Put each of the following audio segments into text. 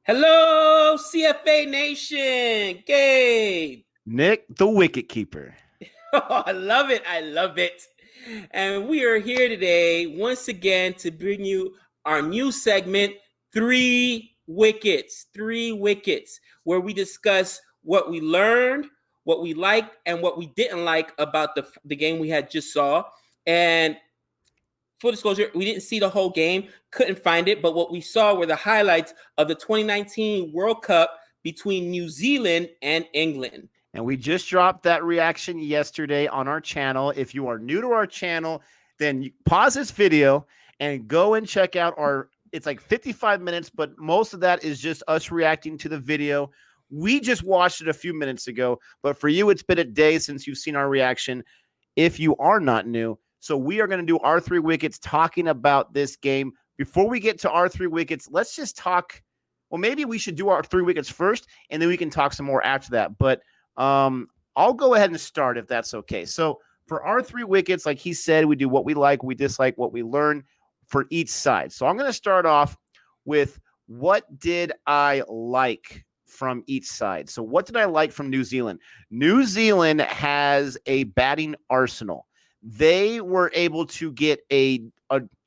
Hello, CFA Nation. Gabe. Nick, the wicket keeper. Oh, I love it. I love it. And we are here today once again to bring you our new segment, Three Wickets. Three Wickets, where we discuss what we learned, what we liked, and what we didn't like about the game we had just saw. And full disclosure, we didn't see the whole game, couldn't find it, but what we saw were the highlights of the 2019 World Cup between New Zealand and England. And we just dropped that reaction yesterday on our channel. If you are new to our channel, then pause this video and go and check out it's like 55 minutes, but most of that is just us reacting to the video. We just watched it a few minutes ago, but for you, it's been a day since you've seen our reaction if you are not new. So we are going to do our three wickets talking about this game. Before we get to our three wickets, let's just talk. Well, maybe we should do our three wickets first, and then we can talk some more after that. But I'll go ahead and start if that's okay. So for our three wickets, like he said, we do what we like, we dislike, what we learn for each side. So I'm going to start off with what did I like from each side. So what did I like from New Zealand? New Zealand has a batting arsenal. They were able to get an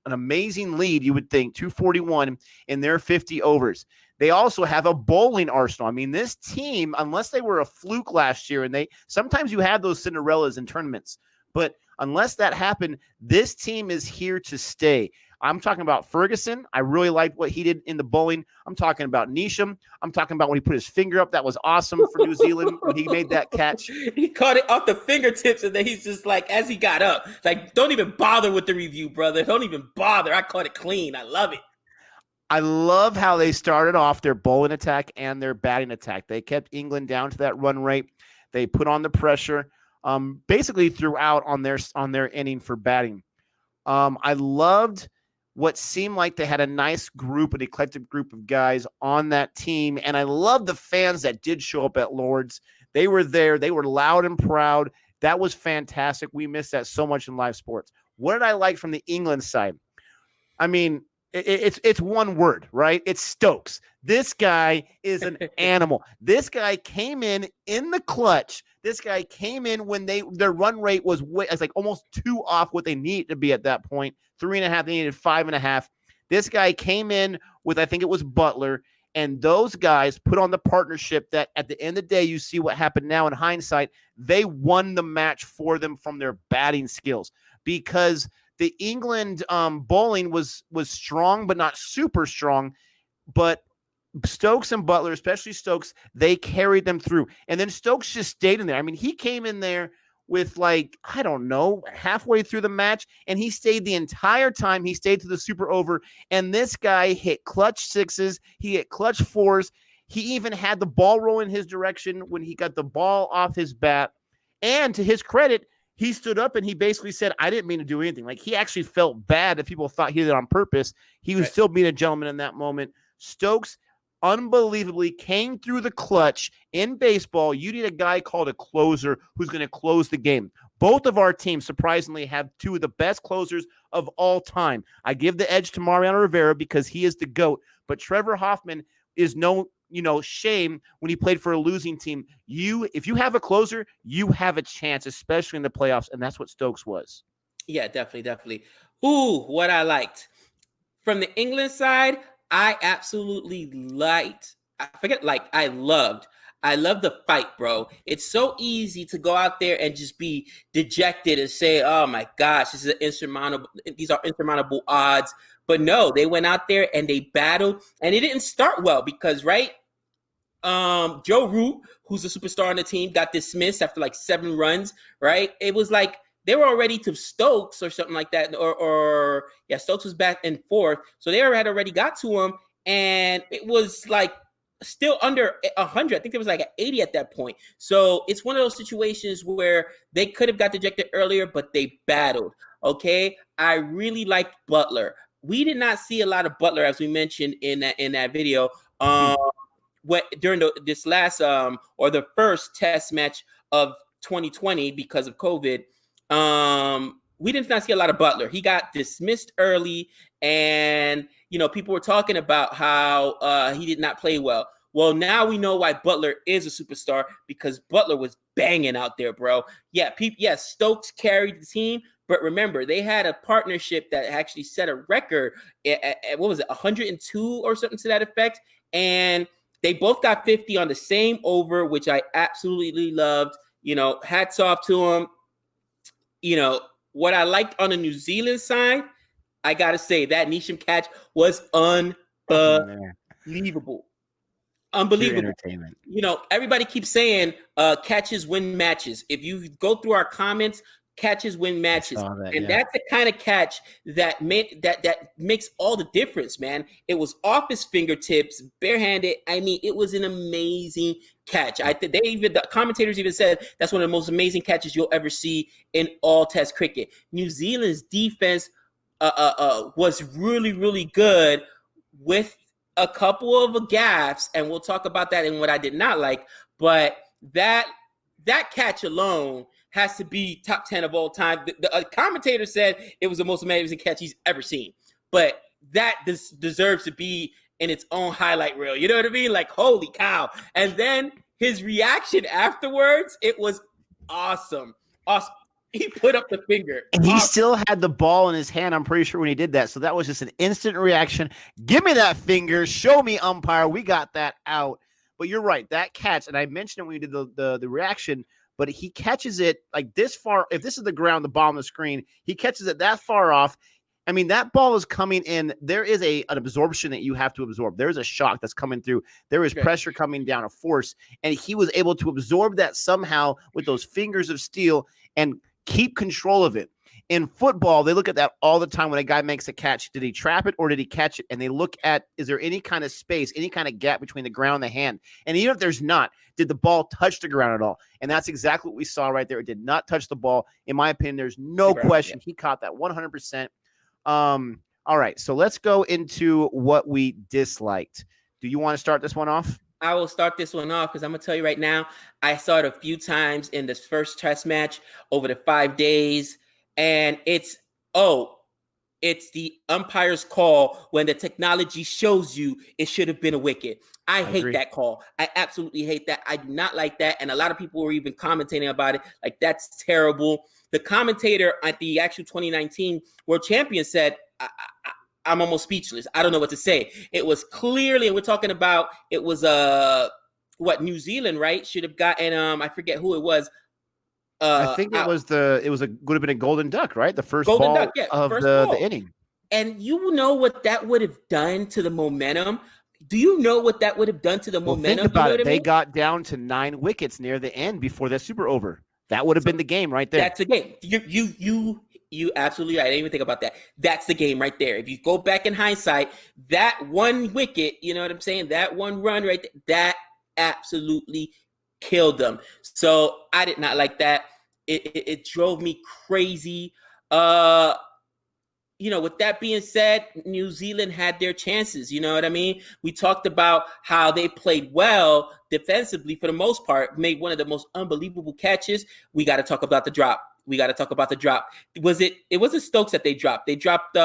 amazing lead, you would think, 241 in their 50 overs. They also have a bowling arsenal. I mean, this team, unless they were a fluke last year, and sometimes you have those Cinderellas in tournaments, but unless that happened, this team is here to stay. I'm talking about Ferguson. I really liked what he did in the bowling. I'm talking about Neesham. I'm talking about when he put his finger up. That was awesome for New Zealand when he made that catch. He caught it off the fingertips, and then he's just like, as he got up, like, don't even bother with the review, brother. Don't even bother. I caught it clean. I love it. I love how they started off their bowling attack and their batting attack. They kept England down to that run rate. They put on the pressure basically throughout on their inning for batting. I loved what seemed like they had a nice group, an eclectic group of guys on that team. And I love the fans that did show up at Lord's. They were there. They were loud and proud. That was fantastic. We miss that so much in live sports. What did I like from the England side? I mean, it's one word, right? It's Stokes. This guy is an animal. This guy came in the clutch. This guy came in when their run rate was like almost 2 off what they needed to be at that point. 3.5, they needed 5.5. This guy came in with, I think it was Butler, and those guys put on the partnership that at the end of the day, you see what happened now in hindsight. They won the match for them from their batting skills because the England bowling was strong, but not super strong. But Stokes and Butler, especially Stokes, they carried them through. And then Stokes just stayed in there. I mean, he came in there with I don't know, halfway through the match, and he stayed the entire time. He stayed to the super over. And this guy hit clutch sixes. He hit clutch fours. He even had the ball roll in his direction when he got the ball off his bat. And to his credit, he stood up and he basically said, I didn't mean to do anything. Like, he actually felt bad if people thought he did it on purpose. He was still being a gentleman in that moment. Stokes unbelievably came through the clutch. In baseball, you need a guy called a closer who's going to close the game. Both of our teams, surprisingly, have two of the best closers of all time. I give the edge to Mariano Rivera because he is the GOAT, but Trevor Hoffman is no shame when he played for a losing team. If you have a closer, you have a chance, especially in the playoffs, and that's what Stokes was. Yeah, definitely. Ooh, what I liked. From the England side, I absolutely liked. I loved the fight, bro. It's so easy to go out there and just be dejected and say, oh my gosh, these are insurmountable odds. But no, they went out there and they battled, and it didn't start well because, right? Joe Root, who's a superstar on the team, got dismissed after like 7 runs, right? It was like they were already to Stokes or something like that, or Stokes was back and forth, so they had already got to him, and it was like still under 100. I think it was like 80 at that point. So it's one of those situations where they could have got dejected earlier, but they battled. Okay, I really liked Butler. We did not see a lot of Butler, as we mentioned in that video. During this last or the first test match of 2020 because of COVID, we did not see a lot of Butler. He got dismissed early, and people were talking about how he did not play well. Well, now we know why Butler is a superstar, because Butler was banging out there, bro. Yeah, Stokes carried the team, but remember, they had a partnership that actually set a record at what was it, 102 or something to that effect, and they both got 50 on the same over, which I absolutely loved. Hats off to them. What I liked on the New Zealand side, I got to say, that Neesham catch was unbelievable. Unbelievable. Pure entertainment. Everybody keeps saying catches win matches. If you go through our comments, catches win matches. That's the kind of catch that makes all the difference, man. It was off his fingertips, barehanded. I mean, it was an amazing catch. The commentators even said that's one of the most amazing catches you'll ever see in all Test cricket. New Zealand's defense was really, really good, with a couple of gaffes, and we'll talk about that in what I did not like. But that catch alone has to be top 10 of all time. The commentator said it was the most amazing catch he's ever seen. But that deserves to be in its own highlight reel. You know what I mean? Like, holy cow. And then his reaction afterwards, it was awesome. Awesome. He put up the finger. And he still had the ball in his hand, I'm pretty sure, when he did that. So that was just an instant reaction. Give me that finger. Show me, umpire. We got that out. But you're right. That catch, and I mentioned it when we did the reaction, but he catches it like this far. If this is the ground, the bottom of the screen, he catches it that far off. I mean, that ball is coming in. There is an absorption that you have to absorb. There's a shock that's coming through. There is pressure coming down, a force. And he was able to absorb that somehow with those fingers of steel and keep control of it. In football, they look at that all the time when a guy makes a catch. Did he trap it or did he catch it? And they look at, is there any kind of space, any kind of gap between the ground and the hand? And even if there's not, did the ball touch the ground at all? And that's exactly what we saw right there. It did not touch the ball. In my opinion, there's no question. He caught that 100%. All right, so let's go into what we disliked. Do you want to start this one off? I will start this one off because I'm going to tell you right now, I saw it a few times in this first test match over the 5 days, and it's the umpire's call when the technology shows you it should have been a wicket. I hate that call. I absolutely hate that. I do not like that, and a lot of people were even commenting about it, like, that's terrible. The commentator at the actual 2019 World Champion said, I'm almost speechless. I don't know what to say. It was clearly, and we're talking about, it was New Zealand, right? Should have gotten I forget who it was. I think it would have been a golden duck, right? The first golden ball duck, of the inning. And you know what that would have done to the momentum? Do you know what that would have done to the momentum? Think about it. They got down to 9 wickets near the end before that super over. That would have been the game right there. That's the game. You absolutely right. I didn't even think about that. That's the game right there. If you go back in hindsight, that one wicket, you know what I'm saying? That one run right there, that absolutely killed them. So I did not like that. It drove me crazy. With that being said, New Zealand had their chances. You know what I mean? We talked about how they played well defensively for the most part, made one of the most unbelievable catches. We got to talk about the drop. It wasn't Stokes that they dropped. They dropped which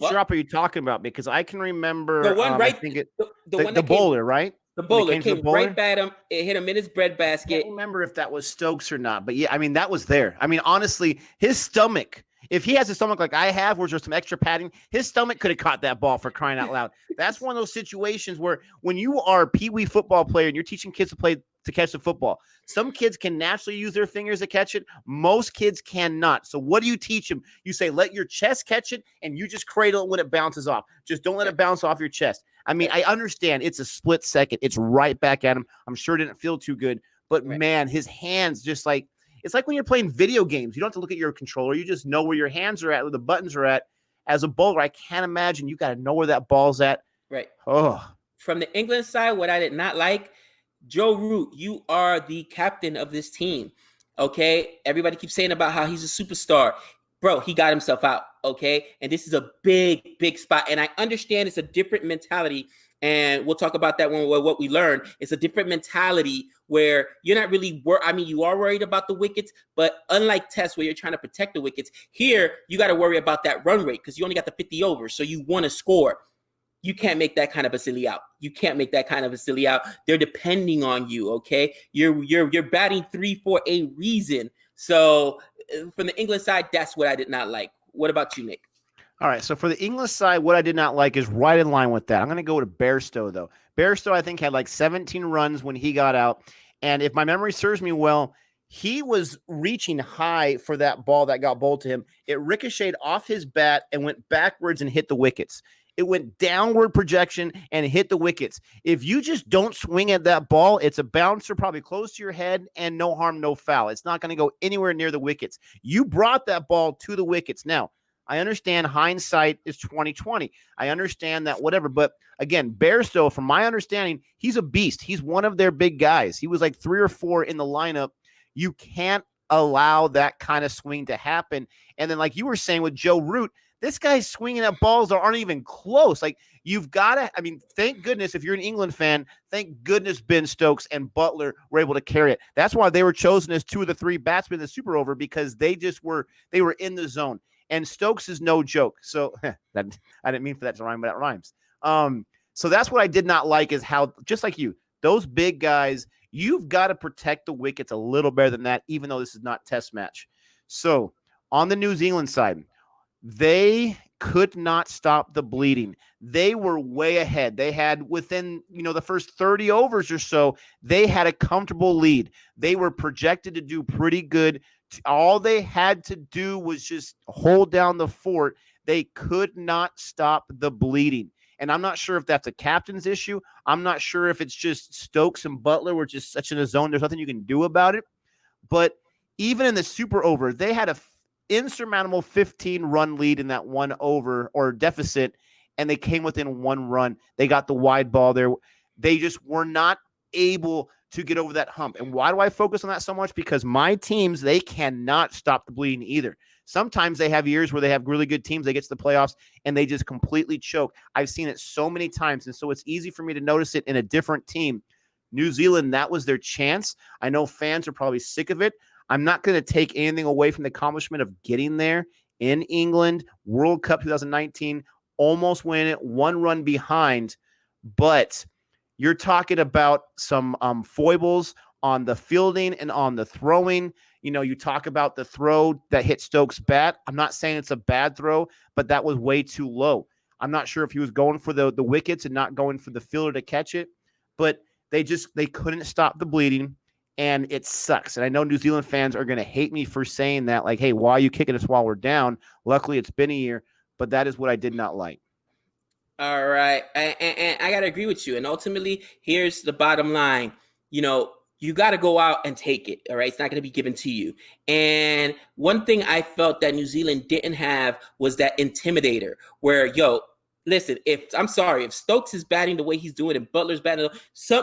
drop are you talking about? Because I can remember the one right, the bowler, right? The bowler came right at him. It hit him in his breadbasket. I don't remember if that was Stokes or not, but yeah, I mean, that was there. I mean, honestly, his stomach, if he has a stomach like I have, where there's some extra padding, his stomach could have caught that ball, for crying out loud. That's one of those situations where when you are a peewee football player and you're teaching kids to catch the football, some kids can naturally use their fingers to catch it. Most kids cannot. So what do you teach them? You say, let your chest catch it, and you just cradle it when it bounces off. Just don't let it bounce off your chest. I mean, I understand it's a split second. It's right back at him. I'm sure it didn't feel too good. But, man, his hands just like – it's like when you're playing video games. You don't have to look at your controller. You just know where your hands are at, where the buttons are at. As a bowler, I can't imagine. You got to know where that ball's at. Right. Oh. From the England side, what I did not like, Joe Root, you are the captain of this team, okay? Everybody keeps saying about how he's a superstar. Bro, he got himself out, okay? And this is a big, big spot. And I understand it's a different mentality And we'll talk about that when what we learned. It's a different mentality where you're not really you are worried about the wickets, but unlike Test where you're trying to protect the wickets, here you got to worry about that run rate because you only got the 50 overs, so you want to score. You can't make that kind of a silly out. You can't make that kind of a silly out. They're depending on you, okay? You're batting 3 for a reason. So from the England side, that's what I did not like. What about you, Nick? All right, so for the English side, what I did not like is right in line with that. I'm going to go to Bairstow, though. Bairstow, I think, had like 17 runs when he got out. And if my memory serves me well, he was reaching high for that ball that got bowled to him. It ricocheted off his bat and went backwards and hit the wickets. It went downward projection and hit the wickets. If you just don't swing at that ball, it's a bouncer probably close to your head and no harm, no foul. It's not going to go anywhere near the wickets. You brought that ball to the wickets. Now, I understand hindsight is 2020. I understand that whatever. But again, Bairstow, from my understanding, he's a beast. He's one of their big guys. He was like 3 or 4 in the lineup. You can't allow that kind of swing to happen. And then like you were saying with Joe Root, this guy's swinging at balls that aren't even close. Like you've got to, I mean, thank goodness if you're an England fan, thank goodness Ben Stokes and Butler were able to carry it. That's why they were chosen as 2 of the 3 batsmen in the Super Over because they were in the zone. And Stokes is no joke. So that I didn't mean for that to rhyme, but that rhymes. So that's what I did not like is how, just like you, those big guys, you've got to protect the wickets a little better than that, even though this is not Test match. So on the New Zealand side, they could not stop the bleeding. They were way ahead. They had within, the first 30 overs or so, they had a comfortable lead. They were projected to do pretty good. All they had to do was just hold down the fort. They could not stop the bleeding. And I'm not sure if that's a captain's issue. I'm not sure if it's just Stokes and Butler were just such in a zone. There's nothing you can do about it. But even in the Super Over, they had a insurmountable 15-run lead in that 1 over or deficit, and they came within 1 run. They got the wide ball there. They just were not able to get over that hump. And why do I focus on that so much? Because my teams, they cannot stop the bleeding either. Sometimes they have years where they have really good teams. They get to the playoffs and they just completely choke. I've seen it so many times. And so it's easy for me to notice it in a different team. New Zealand, that was their chance. I know fans are probably sick of it. I'm not going to take anything away from the accomplishment of getting there in England, World Cup 2019, almost win it, 1 run behind. But you're talking about some foibles on the fielding and on the throwing. You talk about the throw that hit Stokes' bat. I'm not saying it's a bad throw, but that was way too low. I'm not sure if he was going for the wickets and not going for the fielder to catch it, but they couldn't stop the bleeding, and it sucks. And I know New Zealand fans are going to hate me for saying that, like, hey, why are you kicking us while we're down? Luckily, it's been a year, but that is what I did not like. All right. And I got to agree with you. And ultimately, here's the bottom line. You got to go out and take it. All right. It's not going to be given to you. And one thing I felt that New Zealand didn't have was that intimidator where, listen, if Stokes is batting the way he's doing and Butler's batting,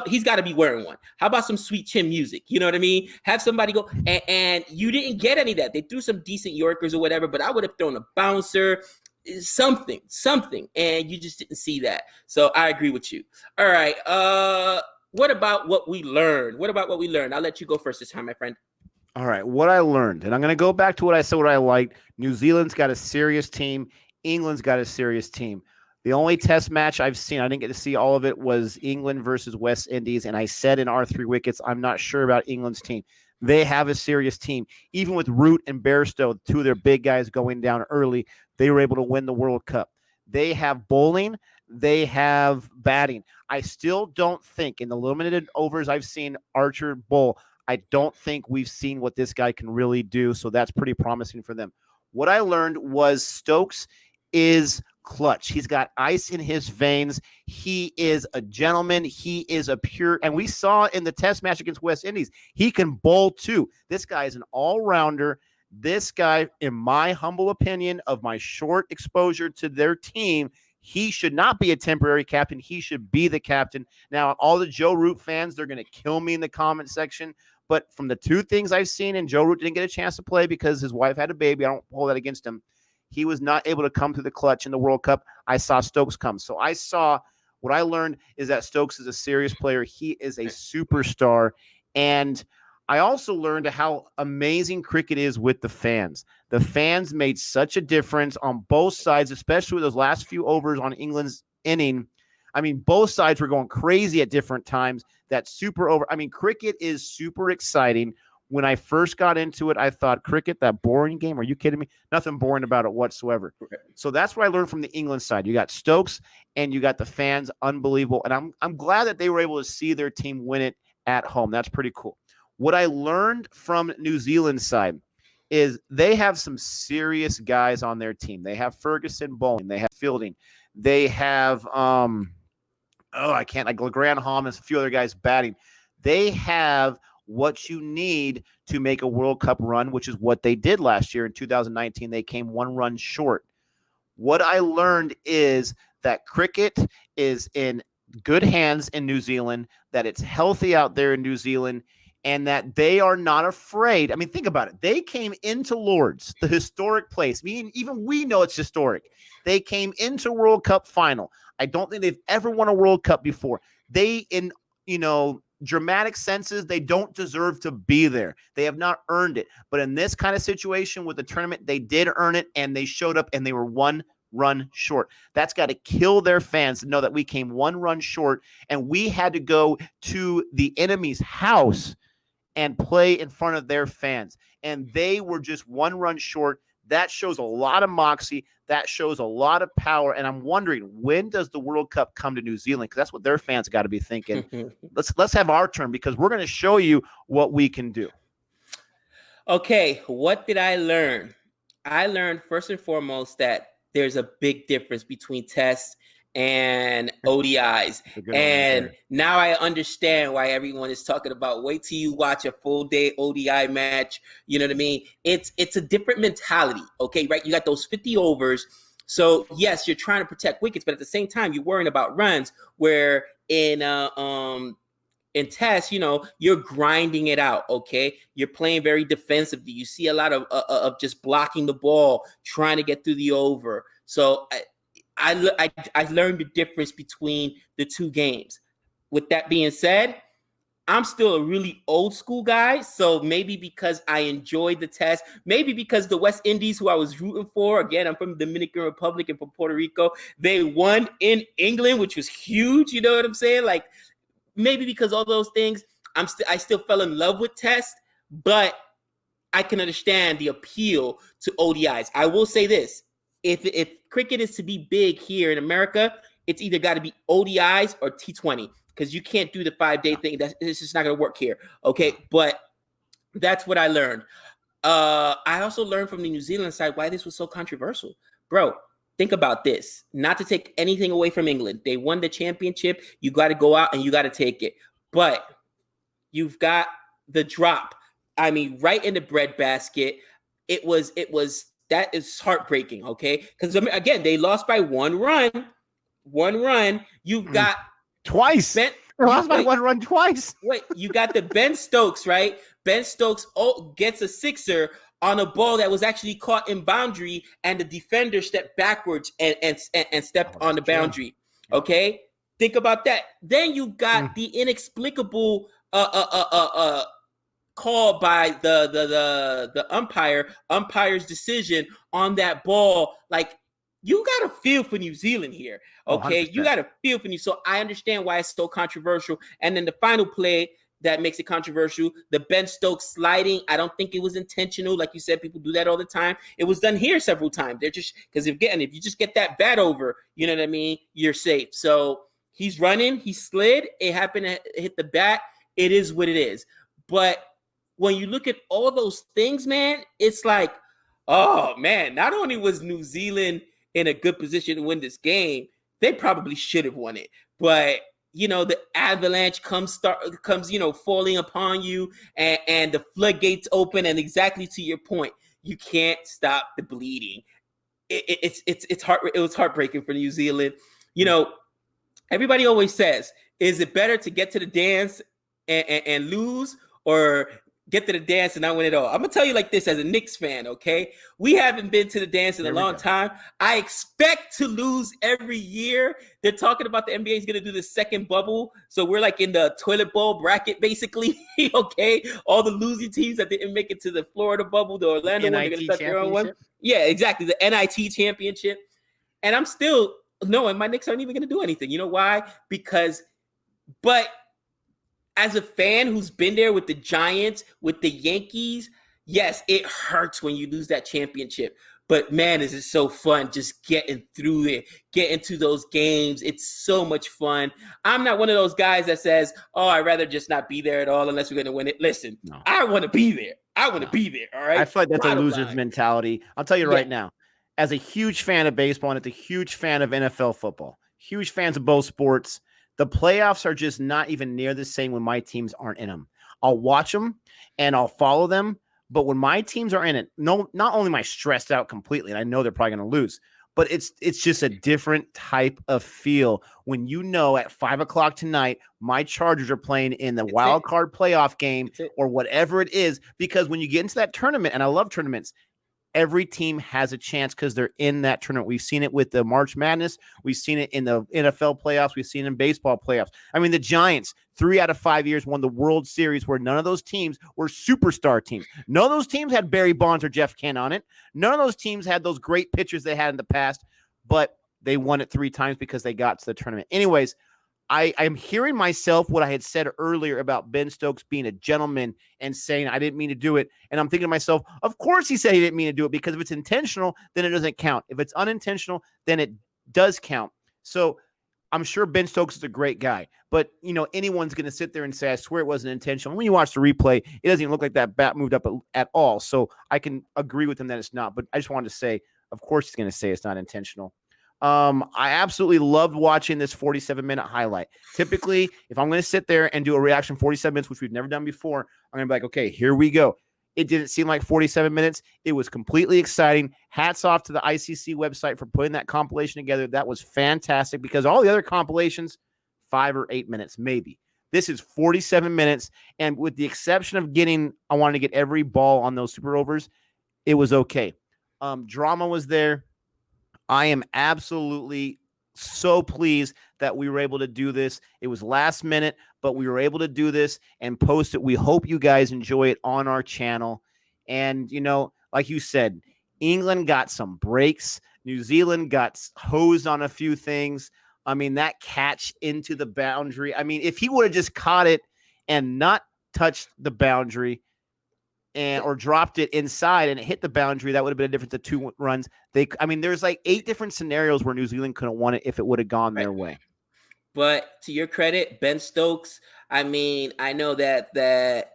he's got to be wearing one. How about some sweet chin music? You know what I mean? Have somebody go. And you didn't get any of that. They threw some decent Yorkers or whatever, but I would have thrown a bouncer, something, and you just didn't see that. So I agree with you. All right. What about what we learned? I'll let you go first this time, my friend. All right. What I learned, and I'm going to go back to what I said, what I liked. New Zealand's got a serious team. England's got a serious team. The only Test match I've seen, I didn't get to see all of it, was England versus West Indies. And I said in our 3 wickets, I'm not sure about England's team. They have a serious team. Even with Root and Bairstow, 2 of their big guys going down early, they were able to win the World Cup. They have bowling. They have batting. I still don't think, in the limited overs I've seen Archer bowl, I don't think we've seen what this guy can really do. So that's pretty promising for them. What I learned was Stokes is clutch. He's got ice in his veins. He is a gentleman. He is a pure, and we saw in the Test match against West Indies, he can bowl too. This guy is an all-rounder. This guy, in my humble opinion of my short exposure to their team, he should not be a temporary captain. He should be the captain. Now, all the Joe Root fans, they're going to kill me in the comment section. But from the 2 things I've seen, and Joe Root didn't get a chance to play because his wife had a baby. I don't hold that against him. He was not able to come to the clutch in the World Cup. I saw Stokes come. So I saw What I learned is that Stokes is a serious player. He is a superstar. And I also learned how amazing cricket is with the fans. The fans made such a difference on both sides, especially with those last few overs on England's inning. I mean, both sides were going crazy at different times. That super over. I mean, cricket is super exciting. When I first got into it, I thought, cricket, that boring game? Are you kidding me? Nothing boring about it whatsoever. So that's what I learned from the England side. You got Stokes and you got the fans, unbelievable. And I'm glad that they were able to see their team win it at home. That's pretty cool. What I learned from New Zealand's side is they have some serious guys on their team. They have Ferguson bowling. They have fielding. They have Grant Hom and a few other guys batting. They have what you need to make a World Cup run, which is what they did last year in 2019. They came 1 run short. What I learned is that cricket is in good hands in New Zealand, that it's healthy out there in New Zealand, and that they are not afraid. I mean, think about it. They came into Lord's, the historic place. I mean, even we know it's historic. They came into World Cup final. I don't think they've ever won a World Cup before. They, in, dramatic senses, they don't deserve to be there. They have not earned it. But in this kind of situation with the tournament, they did earn it, and they showed up, and they were 1 run short. That's got to kill their fans to know that we came 1 run short, and we had to go to the enemy's house and play in front of their fans. And they were just 1 run short. That shows a lot of moxie. That shows a lot of power. And I'm wondering, when does the World Cup come to New Zealand? Because that's what their fans got to be thinking. Let's have our turn, because we're going to show you what we can do. Okay, what did I learn? I learned first and foremost that there's a big difference between tests and ODIs. And now I understand why everyone is talking about wait till you watch a full day ODI match. You know what I mean? It's a different mentality. Okay, right? You got those 50 overs. So yes, you're trying to protect wickets, but at the same time, you're worrying about runs, where in tests, you're grinding it out. Okay, you're playing very defensively. You see a lot of just blocking the ball, trying to get through the over. So I learned the difference between the two games. With that being said, I'm still a really old school guy. So maybe because I enjoyed the test, maybe because the West Indies, who I was rooting for, again, I'm from the Dominican Republic and from Puerto Rico, they won in England, which was huge. You know what I'm saying? Like, maybe because all those things, I still fell in love with test, but I can understand the appeal to ODIs. I will say this. If cricket is to be big here in America, it's either got to be ODIs or T20, because you can't do the 5-day thing. It's just not going to work here. Okay, but that's what I learned. I also learned from the New Zealand side why this was so controversial. Bro, think about this. Not to take anything away from England. They won the championship. You got to go out and you got to take it. But you've got the drop. I mean, right in the breadbasket. It was that is heartbreaking, okay? Because again, they lost by 1 run. 1 run. You've got twice. They lost by 1 run twice. Wait, you got the Ben Stokes, right? Ben Stokes gets a sixer on a ball that was actually caught in boundary, and the defender stepped backwards and stepped on the boundary. Okay, think about that. Then you got the inexplicable call by the umpire's decision on that ball. Like, you got to feel for New Zealand here. Okay, 100%. You got to feel for you. So I understand why it's so controversial. And then the final play that makes it controversial, the Ben Stokes sliding, I don't think it was intentional. Like you said, people do that all the time. It was done here several times. They're just, because if you just get that bat over, you know what I mean, you're safe. So he's running, he slid, it happened to hit the bat. It is what it is. But when you look at all those things, man, it's like, oh man, not only was New Zealand in a good position to win this game, they probably should have won it. But the avalanche comes falling upon you, and the floodgates open, and exactly to your point, you can't stop the bleeding. It was heartbreaking for New Zealand. Everybody always says, is it better to get to the dance and lose, or get to the dance and I win it all. I'm gonna tell you like this as a Knicks fan, okay? We haven't been to the dance in a long time. I expect to lose every year. They're talking about the NBA is gonna do the second bubble, so we're like in the toilet bowl bracket, basically. Okay, all the losing teams that didn't make it to the Florida bubble, the Orlando one, they're gonna start their own one. Yeah, exactly, the NIT championship. And I'm still knowing my Knicks aren't even gonna do anything. You know why? But as a fan who's been there with the Giants, with the Yankees, yes, it hurts when you lose that championship. But man, is it so fun just getting through it, getting to those games. It's so much fun. I'm not one of those guys that says, oh, I'd rather just not be there at all unless we're going to win it. Listen, no. I want to be there. I want to be there, all right? I feel like that's a loser's mentality. I'll tell you right now, as a huge fan of baseball and as a huge fan of NFL football, huge fans of both sports, the playoffs are just not even near the same when my teams aren't in them. I'll watch them and I'll follow them. But when my teams are in it, no, not only am I stressed out completely, and I know they're probably going to lose, but it's just a different type of feel when you know at 5 o'clock tonight, my Chargers are playing in the wild card playoff game or whatever it is. Because when you get into that tournament, and I love tournaments, every team has a chance because they're in that tournament. We've seen it with the March Madness. We've seen it in the NFL playoffs. We've seen it in baseball playoffs. I mean, the Giants, 3 out of 5 years, won the World Series where none of those teams were superstar teams. None of those teams had Barry Bonds or Jeff Kent on it. None of those teams had those great pitchers they had in the past, but they won it 3 times because they got to the tournament. Anyways, I'm hearing myself what I had said earlier about Ben Stokes being a gentleman and saying I didn't mean to do it. And I'm thinking to myself, of course he said he didn't mean to do it, because if it's intentional, then it doesn't count. If it's unintentional, then it does count. So I'm sure Ben Stokes is a great guy, but anyone's going to sit there and say, I swear it wasn't intentional. When you watch the replay, it doesn't even look like that bat moved up at all. So I can agree with him that it's not, but I just wanted to say, of course he's going to say it's not intentional. I absolutely loved watching this 47-minute highlight. Typically, if I'm going to sit there and do a reaction 47 minutes, which we've never done before, I'm going to be like, okay, here we go. It didn't seem like 47 minutes. It was completely exciting. Hats off to the ICC website for putting that compilation together. That was fantastic, because all the other compilations, 5 or 8 minutes, maybe. This is 47 minutes, and with the exception of I wanted to get every ball on those super overs, it was okay. Drama was there. I am absolutely so pleased that we were able to do this. It was last minute, but we were able to do this and post it. We hope you guys enjoy it on our channel. And, like you said, England got some breaks. New Zealand got hosed on a few things. I mean, that catch into the boundary. I mean, if he would have just caught it and not touched the boundary, or dropped it inside and it hit the boundary, that would have been a difference of 2 runs. There's like 8 different scenarios where New Zealand could have won it if it would have gone their way. But to your credit, Ben Stokes, I know that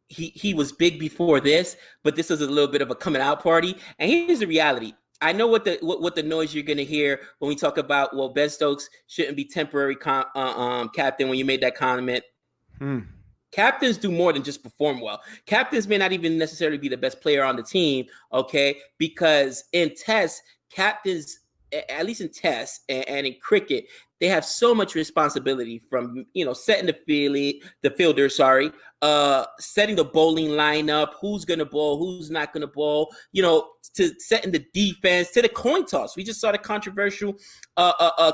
he was big before this, but this was a little bit of a coming out party. And here's the reality. I know what the noise you're going to hear when we talk about, well, Ben Stokes shouldn't be temporary captain when you made that comment. Captains do more than just perform well. Captains may not even necessarily be the best player on the team, okay? Because in tests, captains, at least in tests and in cricket, they have so much responsibility from, setting the fielder, setting the bowling lineup, who's going to bowl, who's not going to bowl, to setting the defense, to the coin toss. We just saw the controversial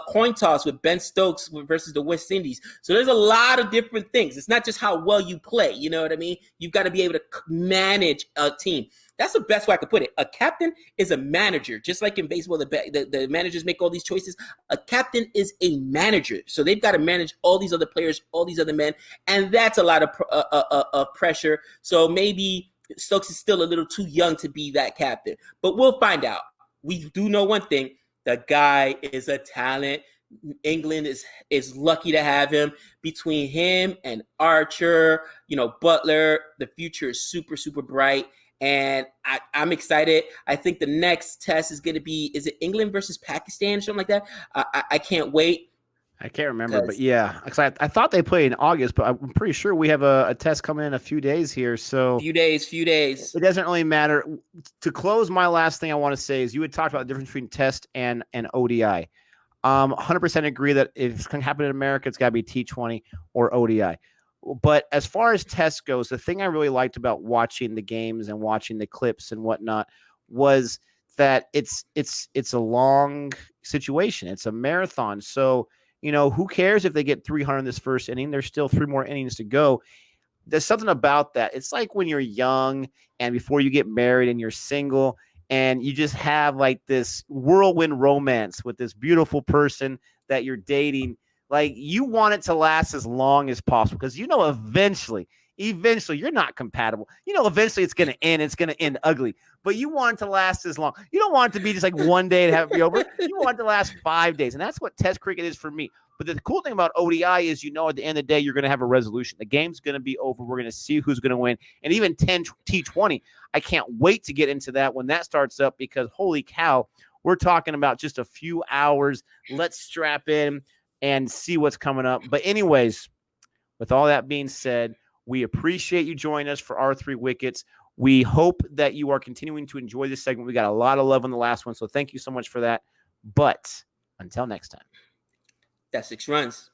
coin toss with Ben Stokes versus the West Indies. So there's a lot of different things. It's not just how well you play. You know what I mean? You've got to be able to manage a team. That's the best way I could put it. A captain is a manager. Just like in baseball, the managers make all these choices. A captain is a manager. So they've got to manage all these other players, all these other men. And that's a lot of pressure. So maybe Stokes is still a little too young to be that captain. But we'll find out. We do know one thing. The guy is a talent. England is lucky to have him. Between him and Archer, Butler, the future is super, super bright. And I'm excited. I think the next test is going to be, is it England versus Pakistan or something like that? I can't wait. I can't remember, but yeah. I thought they played in August, but I'm pretty sure we have a test coming in a few days here. So few days. It doesn't really matter. To close, my last thing I want to say is you had talked about the difference between test and ODI. 100% agree that if it's going to happen in America, it's got to be T20 or ODI. But as far as tests goes, the thing I really liked about watching the games and watching the clips and whatnot was that it's a long situation. It's a marathon. So, who cares if they get 300 in this first inning? There's still 3 more innings to go. There's something about that. It's like when you're young and before you get married and you're single and you just have like this whirlwind romance with this beautiful person that you're dating. Like, you want it to last as long as possible because eventually you're not compatible. Eventually it's going to end. It's going to end ugly, but you want it to last as long. You don't want it to be just like one day to have it be over. You want it to last 5 days. And that's what Test cricket is for me. But the cool thing about ODI is, at the end of the day, you're going to have a resolution. The game's going to be over. We're going to see who's going to win. And even T20, I can't wait to get into that when that starts up because, holy cow, we're talking about just a few hours. Let's strap in and see what's coming up. But anyways, with all that being said, we appreciate you joining us for Our Three Wickets. We hope that you are continuing to enjoy this segment. We got a lot of love on the last one, so thank you so much for that. But until next time. That's 6 runs.